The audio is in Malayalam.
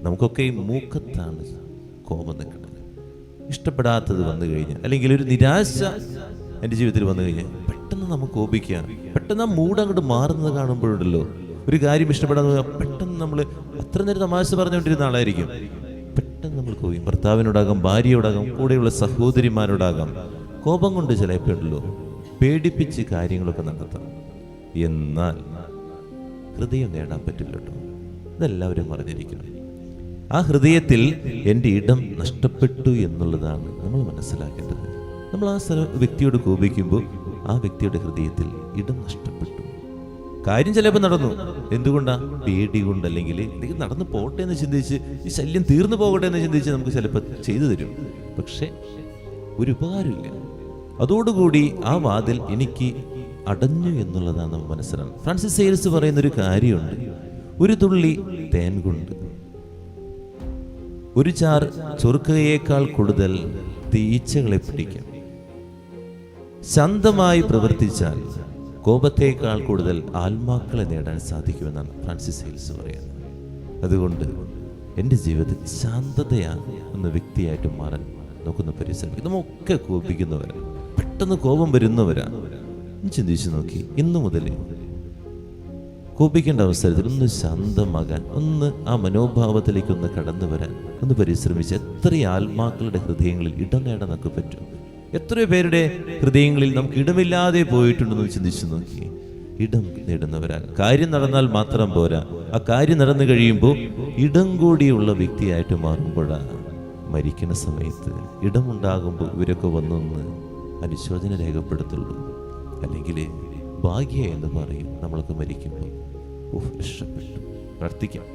നമുക്കൊക്കെ ഈ മൂക്കത്താണ് കോപം നിൽക്കുന്നത്. ഇഷ്ടപ്പെടാത്തത് വന്നു കഴിഞ്ഞാൽ, അല്ലെങ്കിൽ ഒരു നിരാശ എൻ്റെ ജീവിതത്തിൽ വന്നു കഴിഞ്ഞാൽ പെട്ടെന്ന് നമുക്ക് കോപിക്കുക. പെട്ടെന്ന് ആ മൂഡ് അങ്ങോട്ട് മാറുന്നത് കാണുമ്പോഴുണ്ടല്ലോ, ഒരു കാര്യം ഇഷ്ടപ്പെടാതെ പെട്ടെന്ന് നമ്മൾ അത്ര നേരം തമാശ പറഞ്ഞുകൊണ്ടിരുന്ന ആളായിരിക്കും, പെട്ടെന്ന് നമ്മൾ കോപിക്കും. ഭർത്താവിനോടാകാം, ഭാര്യയോടാകാം, കൂടെയുള്ള സഹോദരിമാരോടാകാം. കോപം കൊണ്ട് ചിലപ്പോൾ ഉണ്ടല്ലോ പേടിപ്പിച്ച് കാര്യങ്ങളൊക്കെ നടത്താം. എന്നാൽ ഹൃദയം നേടാൻ പറ്റില്ല കേട്ടോ. ഇതെല്ലാവരും അറിഞ്ഞിരിക്കണം. ആ ഹൃദയത്തിൽ എൻ്റെ ഇടം നഷ്ടപ്പെട്ടു എന്നുള്ളതാണ് നമ്മൾ മനസ്സിലാക്കേണ്ടത്. നമ്മൾ ആ വ്യക്തിയോട് കോപിക്കുമ്പോൾ ആ വ്യക്തിയുടെ ഹൃദയത്തിൽ ഇടം നഷ്ടപ്പെട്ടു. കാര്യം ചിലപ്പോൾ നടന്നു, എന്തുകൊണ്ടാ? പേടി കൊണ്ട്, അല്ലെങ്കിൽ നടന്നു പോട്ടെ എന്ന് ചിന്തിച്ച്, ഈ ശല്യം തീർന്നു പോകട്ടെ എന്ന് ചിന്തിച്ച് നമുക്ക് ചിലപ്പോൾ ചെയ്തു തരും. പക്ഷെ ഒരു ഉപകാരമില്ല. അതോടുകൂടി ആ വാതിൽ എനിക്ക് അടഞ്ഞു എന്നുള്ളതാണ് നമ്മൾ മനസ്സിലാക്കുന്നത്. ഫ്രാൻസിസ് സെയിൽസ് പറയുന്നൊരു കാര്യമുണ്ട്, ഒരു തുള്ളി തേൻ കൊണ്ട് ഒരു ചാർ ചൊറുക്കയേക്കാൾ കൂടുതൽ തീച്ചകളെ പിടിക്കാം. ശാന്തമായി പ്രവർത്തിച്ചാൽ കോപത്തേക്കാൾ കൂടുതൽ ആത്മാക്കളെ നേടാൻ സാധിക്കുമെന്നാണ് ഫ്രാൻസിസ് സെയിൽസ് പറയുന്നത്. അതുകൊണ്ട് എൻ്റെ ജീവിതത്തിൽ ശാന്തതയാണ് എന്ന വ്യക്തിയായിട്ട് മാറാൻ നോക്കുന്ന പരിശ്രമിക്കും. നമ്മൊക്കെ കോപിക്കുന്നവരാണ്, പെട്ടെന്ന് കോപം വരുന്നവരാണ്. ചിന്തിച്ചു നോക്കി, ഇന്നു മുതൽ കോപിക്കേണ്ട അവസരത്തിൽ ഒന്ന് ശാന്തമാകാൻ, ഒന്ന് ആ മനോഭാവത്തിലേക്ക് ഒന്ന് കടന്നു വരാൻ ഒന്ന് പരിശ്രമിച്ച് എത്ര ആത്മാക്കളുടെ ഹൃദയങ്ങളിൽ ഇടം നേടാൻ നമുക്ക് പറ്റും. എത്രയോ പേരുടെ ഹൃദയങ്ങളിൽ നമുക്ക് ഇടമില്ലാതെ പോയിട്ടുണ്ടെന്ന് ചിന്തിച്ചു നോക്കി. ഇടം നേടുന്നവരാകാം. കാര്യം നടന്നാൽ മാത്രം പോരാ, ആ കാര്യം നടന്നു കഴിയുമ്പോൾ ഇടം കൂടിയുള്ള വ്യക്തിയായിട്ട് മാറുമ്പോഴാണ് മരിക്കുന്ന സമയത്ത് ഇടമുണ്ടാകുമ്പോൾ ഇവരൊക്കെ വന്നൊന്ന് അനുശോചന രേഖപ്പെടുത്തുള്ളൂ. അല്ലെങ്കിൽ ഭാഗ്യ എന്ന് പറയും നമ്മളൊക്കെ മരിക്കുമ്പോൾ. രക്ഷപ്പെട്ടു. പ്രാർത്ഥിക്കാം.